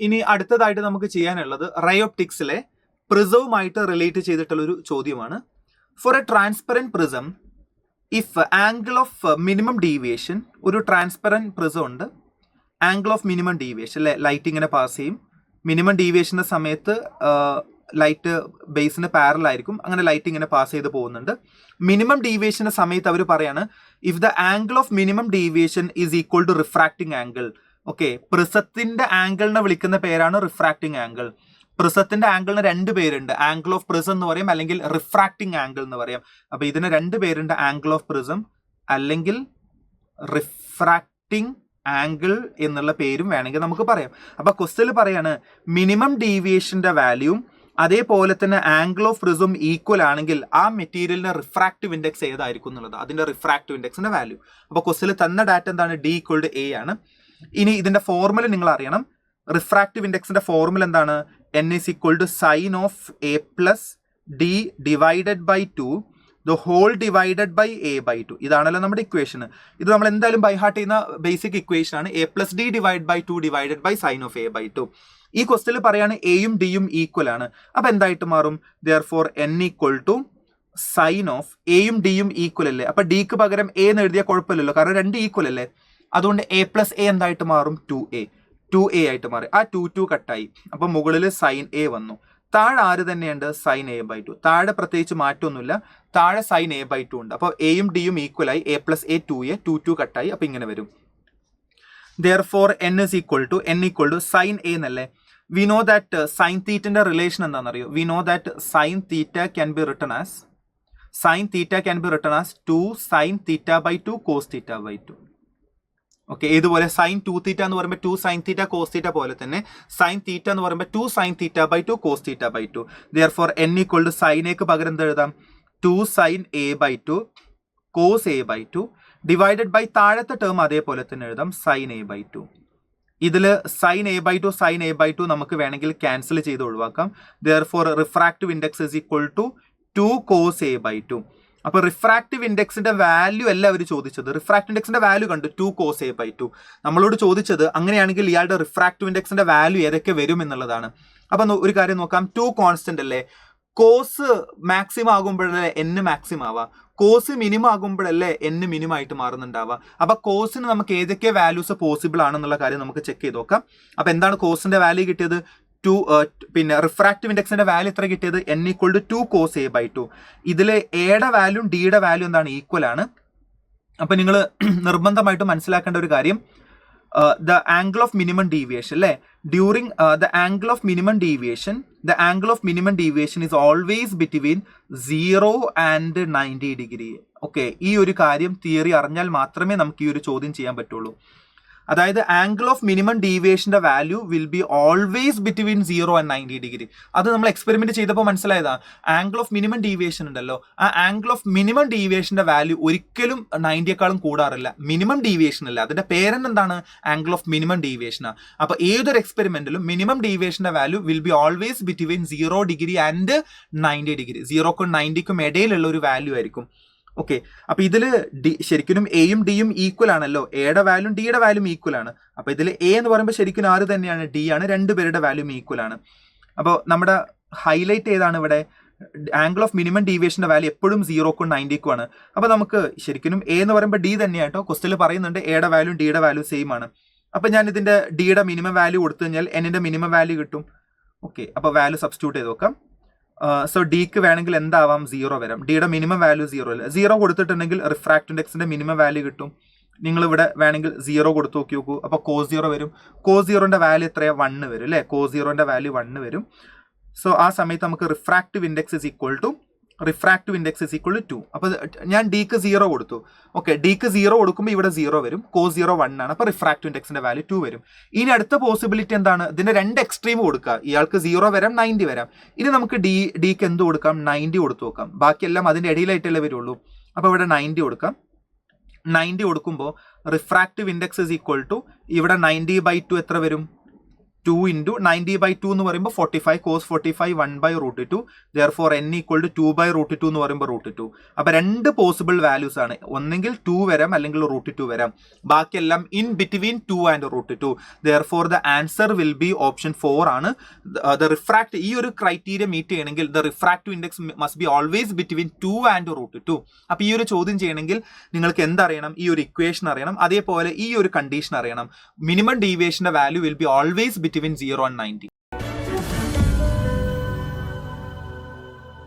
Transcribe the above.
ഇനി അടുത്തതായിട്ട് നമുക്ക് ചെയ്യാനുള്ളത് റയോപ്റ്റിക്സിലെ പ്രിസവുമായിട്ട് റിലേറ്റ് ചെയ്തിട്ടുള്ള ഒരു ചോദ്യമാണ്. For a transparent prism, if angle of minimum deviation, ഒരു ട്രാൻസ്പെറന്റ് പ്രിസം ഉണ്ട്, ആംഗിൾ ഓഫ് മിനിമം ഡീവിയേഷൻ അല്ലെ, ലൈറ്റ് ഇങ്ങനെ പാസ് ചെയ്യും, മിനിമം ഡീവിയേഷന്റെ സമയത്ത് ലൈറ്റ് ബേസിന് പാരലൽ ആയിരിക്കും, അങ്ങനെ ലൈറ്റ് ഇങ്ങനെ പാസ് ചെയ്ത് പോകുന്നുണ്ട്. മിനിമം ഡീവിയേഷന്റെ സമയത്ത് അവർ പറയാണ് if the angle of minimum deviation is equal to refracting angle. Okay, പ്രിസത്തിന്റെ ആംഗിളിനെ വിളിക്കുന്ന പേരാണ് റിഫ്രാക്റ്റിംഗ് ആംഗിൾ. പ്രിസത്തിന്റെ ആംഗിളിന് രണ്ട് പേരുണ്ട്, ആംഗിൾ ഓഫ് പ്രിസം എന്ന് പറയും, അല്ലെങ്കിൽ റിഫ്രാക്റ്റിംഗ് ആംഗിൾ എന്ന് പറയാം. അപ്പൊ ഇതിന് രണ്ട് പേരുണ്ട്, ആംഗിൾ ഓഫ് പ്രിസം അല്ലെങ്കിൽ റിഫ്രാക്റ്റിംഗ് ആംഗിൾ എന്നുള്ള പേരും വേണമെങ്കിൽ നമുക്ക് പറയാം. അപ്പൊ ക്വസ്റ്റ്യൻ പറയാണ് മിനിമം ഡീവിയേഷന്റെ വാല്യൂം അതേപോലെ തന്നെ ആംഗിൾ ഓഫ് പ്രിസം ഈക്വൽ ആണെങ്കിൽ ആ മെറ്റീരിയലിന്റെ റിഫ്രാക്റ്റീവ് ഇൻഡെക്സ് ഏതായിരിക്കും എന്നുള്ളത്, അതിന്റെ റിഫ്രാക്റ്റീവ് ഇൻഡെക്സിന്റെ വാല്യൂ. അപ്പൊ ക്വസ്റ്റ്യൻ തന്ന ഡാറ്റ എന്താണ്? ഡി ഈക്വൽ ടു എ ആണ്. ഇനി ഇതിന്റെ ഫോർമുല നിങ്ങൾ അറിയണം. റിഫ്രാക്റ്റീവ് ഇൻഡെക്സിന്റെ ഫോർമുല എന്താണ്? N is equal to sine of A plus D divided by 2 the whole divided by A by 2. ഇതാണല്ലോ നമ്മുടെ ഇക്വേഷൻ. ഇത് നമ്മൾ എന്തായാലും ബൈ ഹാർട്ട് ചെയ്യുന്ന ബേസിക് ഇക്വേഷൻ ആണ്. A plus D divide by 2 divided by sine of A by 2. ഈ ക്വസ്റ്റ്യനിൽ പറയാണ് എയും ഡിയും ഈക്വൽ ആണ്. അപ്പൊ എന്തായിട്ട് മാറും? Therefore N equal to sine of എയും ഡിയും ഈക്വൽ അല്ലേ, അപ്പൊ ഡിക്ക് പകരം എ എന്ന് എഴുതിയാൽ കുഴപ്പമില്ലല്ലോ, കാരണം രണ്ട് ഈക്വൽ അല്ലേ. അതുകൊണ്ട് എ പ്ലസ് എ എന്തായിട്ട് മാറും? 2a ആയിട്ട് മാറി. ആ 2 കട്ടായി. അപ്പൊ മുകളിൽ സൈൻ എ വന്നു. താഴെ ആര് തന്നെയുണ്ട്? Sine A by 2. താഴെ പ്രത്യേകിച്ച് മാറ്റമൊന്നുമില്ല, താഴെ സൈൻ എ ബൈ 2 ഉണ്ട്. അപ്പോൾ എയും ഡിയും ഈക്വൽ ആയി. എ പ്ലസ് എ 2a, 2 കട്ടായി. അപ്പൊ ഇങ്ങനെ വരും. Therefore n is equal to sin a എന്നല്ലേ. We know that sin theta relation എന്താണെന്നറിയോ? We know that sin theta can be written as 2 sin theta by 2 cos theta by 2. Okay, ഇതുപോലെ sign 2 തീറ്റ എന്ന് പറയുമ്പോൾ 2 sine theta cos theta പോലെ തന്നെ sine theta എന്ന് പറയുമ്പോൾ 2 sine theta by 2 cos theta by 2. Therefore n equal to sine എക്ക് പകരം എന്ത് എഴുതാം? 2 sine A by 2 cos A by 2 divided by താഴത്തെ ടേം അതേപോലെ തന്നെ എഴുതാം, സൈൻ എ ബൈ 2. ഇതിൽ സൈൻ എ ബൈ 2 നമുക്ക് വേണമെങ്കിൽ ക്യാൻസൽ ചെയ്ത് ഒഴിവാക്കാം. Therefore refractive index is equal to 2 cos A by 2. അപ്പൊ റിഫ്രാക്റ്റീവ് ഇൻഡെക്സിന്റെ വാല്യൂ അല്ല അവർ ചോദിച്ചത്. റിഫ്രാക്റ്റീവ് ഇൻഡെക്സിന്റെ വാല്യൂ കണ്ടു 2 കോസ് എ ബൈ 2. നമ്മളോട് ചോദിച്ചത് അങ്ങനെയാണെങ്കിൽ ഇയാളുടെ റിഫ്രാക്റ്റീവ് ഇൻഡെക്സിന്റെ വാല്യൂ ഏതൊക്കെ വരും എന്നുള്ളതാണ്. അപ്പൊ ഒരു കാര്യം നോക്കാം. 2 കോൺസ്റ്റന്റ് അല്ലേ, കോസ് മാക്സിമം ആകുമ്പോഴല്ലേ n മാക്സിമം ആവാ, കോസ് മിനിമം ആകുമ്പോഴല്ലേ n മിനിമം ആയിട്ട് മാറുന്നുണ്ടാവുക. അപ്പൊ കോസിന് നമുക്ക് ഏതൊക്കെ വാല്യൂസ് പോസിബിൾ ആണെന്നുള്ള കാര്യം നമുക്ക് ചെക്ക് ചെയ്ത് നോക്കാം. അപ്പൊ എന്താണ് കോസിന്റെ വാല്യൂ കിട്ടിയത്? 2. പിന്നെ റിഫ്രാക്റ്റീവ് ഇൻഡെക്സിന്റെ വാല്യൂ എത്ര കിട്ടിയത്? n equal to 2 cos A by 2. ഇതിൽ എയുടെ വാല്യൂ ഡിയുടെ വാല്യൂ എന്താണ്? ഈക്വൽ ആണ്. അപ്പൊ നിങ്ങൾ നിർബന്ധമായിട്ട് മനസ്സിലാക്കേണ്ട ഒരു കാര്യം, the angle of minimum deviation അല്ലേ, during the angle of minimum deviation is always between 0 and 90 degree. Okay, ഈ ഒരു കാര്യം തിയറി അറിഞ്ഞാൽ മാത്രമേ നമുക്ക് ഈ ഒരു ചോദ്യം ചെയ്യാൻ പറ്റുള്ളൂ. അതായത് ആംഗിൾ ഓഫ് മിനിമം ഡീവിയേഷന്റെ value will be always between 0 and 90 degree. അത് നമ്മൾ എക്സ്പെരിമെന്റ് ചെയ്തപ്പോൾ മനസ്സിലായതാ. ആംഗിൾ ഓഫ് മിനിമം ഡീവിയേഷൻ ഉണ്ടല്ലോ, ആ ആംഗിൾ ഓഫ് മിനിമം ഡീവിയേഷന്റെ വാല്യൂ ഒരിക്കലും 90യേക്കാളും കൂടാറില്ല. മിനിമം ഡീവിയേഷൻ അല്ല, അതിന്റെ പേരെന്താണ്? ആംഗിൾ ഓഫ് മിനിമം ഡീവിയേഷനാണ്. അപ്പൊ ഏതൊരു എക്സ്പെരിമെന്റിലും മിനിമം ഡീവിയേഷന്റെ value will be always between 0 degree and 90 degree. 0ക്കും 90ക്കും ഇടയിലുള്ള ഒരു വാല്യൂ ആയിരിക്കും. ഓക്കെ, അപ്പൊ ഇതില് ശരിക്കും എയും ഡിയും ഈക്വൽ ആണല്ലോ, എയുടെ വാല്യൂ ഡിയുടെ വാല്യൂ ഈക്വൽ ആണ്. അപ്പൊ ഇതിൽ എ എന്ന് പറയുമ്പോൾ ശരിക്കും ആര് തന്നെയാണ്? ഡി ആണ്. രണ്ടുപേരുടെ വാല്യൂ ഈക്വൽ ആണ്. അപ്പോൾ നമ്മുടെ ഹൈലൈറ്റ് ഏതാണ് ഇവിടെ? ആംഗിൾ ഓഫ് മിനിമം ഡീവിയേഷന്റെ വാല്യൂ എപ്പോഴും 0ക്കും 90ക്കും ആണ്. അപ്പൊ നമുക്ക് ശരിക്കും എ എന്ന് പറയുമ്പോൾ ഡി തന്നെയാട്ടോ. ക്വസ്റ്റ്യനിൽ പറയുന്നുണ്ട് എയുടെ വാല്യൂ ഡിയുടെ വാല്യൂ സെയിം ആണ്. അപ്പൊ ഞാൻ ഇതിന്റെ ഡിയുടെ മിനിമം വാല്യൂ കൊടുത്തു കഴിഞ്ഞാൽ എന്നിന്റെ മിനിമം വാല്യൂ കിട്ടും. ഓക്കെ, അപ്പൊ വാല്യൂ സബ്സ്റ്റിറ്റ്യൂട്ട് ചെയ്ത് നോക്കാം. സോ ഡിക്ക് വേണമെങ്കിൽ എന്താവാം? 0 വരാം. ഡിയുടെ മിനിമം വാല്യൂ 0 അല്ല. 0 കൊടുത്തിട്ടുണ്ടെങ്കിൽ റിഫ്രാക്റ്റീവ് ഇൻഡെക്സിന്റെ മിനിമം വാല്യൂ കിട്ടും. നിങ്ങൾ ഇവിടെ വേണമെങ്കിൽ 0 കൊടുത്ത് നോക്കൂ. അപ്പൊ കോസ് 0 വരും. കോസ് 0ന്റെ വാല്യൂ എത്രയാ? 1 വരും അല്ലെ. കോസ് 0ന്റെ വാല്യൂ 1 വരും. സോ ആ സമയത്ത് നമുക്ക് refractive index is equal to 2. അപ്പൊ ഞാൻ ഡിക്ക് 0 കൊടുത്തു. ഓക്കെ, ഡിക്ക് 0 കൊടുക്കുമ്പോൾ ഇവിടെ 0 വരും. കോസ് 0 1 ആണ്. അപ്പൊ റിഫ്രാക്റ്റീവ് ഇൻഡെക്സിന്റെ വാല്യൂ 2 വരും. ഇനി അടുത്ത പോസിബിലിറ്റി എന്താണ്? ഇതിന്റെ രണ്ട് എക്സ്ട്രീം കൊടുക്കുക. ഇയാൾക്ക് 0 വരാം, 90 വരാം. ഇനി നമുക്ക് ഡിക്ക് എന്ത് കൊടുക്കാം? 90 കൊടുത്തു നോക്കാം. ബാക്കിയെല്ലാം അതിന്റെ ഇടയിലായിട്ടല്ലേ വരുള്ളൂ. അപ്പൊ ഇവിടെ 90 കൊടുക്കാം. 90 കൊടുക്കുമ്പോൾ refractive index is equal to ഇവിടെ 90/2 എത്ര വരും? 2 into 90/2 എന്ന് പറയുമ്പോൾ 45 cos 45 1/√2. therefore n equal to 2/√2 എന്ന് പറയുമ്പോൾ √2. അപ്പൊ രണ്ട് പോസിബിൾ വാല്യൂസ് ആണ്, ഒന്നെങ്കിൽ 2 വരാം അല്ലെങ്കിൽ √2 വരാം, ബാക്കിയെല്ലാം in between 2 and √2. therefore the answer will be option 4 ആണ്. the refract ഈ ഒരു ക്രൈറ്റീരിയ മീറ്റ് ചെയ്യണമെങ്കിൽ the refractive index must be always between 2 and √2. അപ്പൊ ഈ ഒരു ചോദ്യം ചെയ്യണമെങ്കിൽ നിങ്ങൾക്ക് എന്തറിയണം, ഈ ഒരു ഇക്വേഷൻ അറിയണം, അതേപോലെ ഈ ഒരു കണ്ടീഷൻ അറിയണം. മിനിമം ഡീവിയേഷന്റെ value will be always between 0 and 90.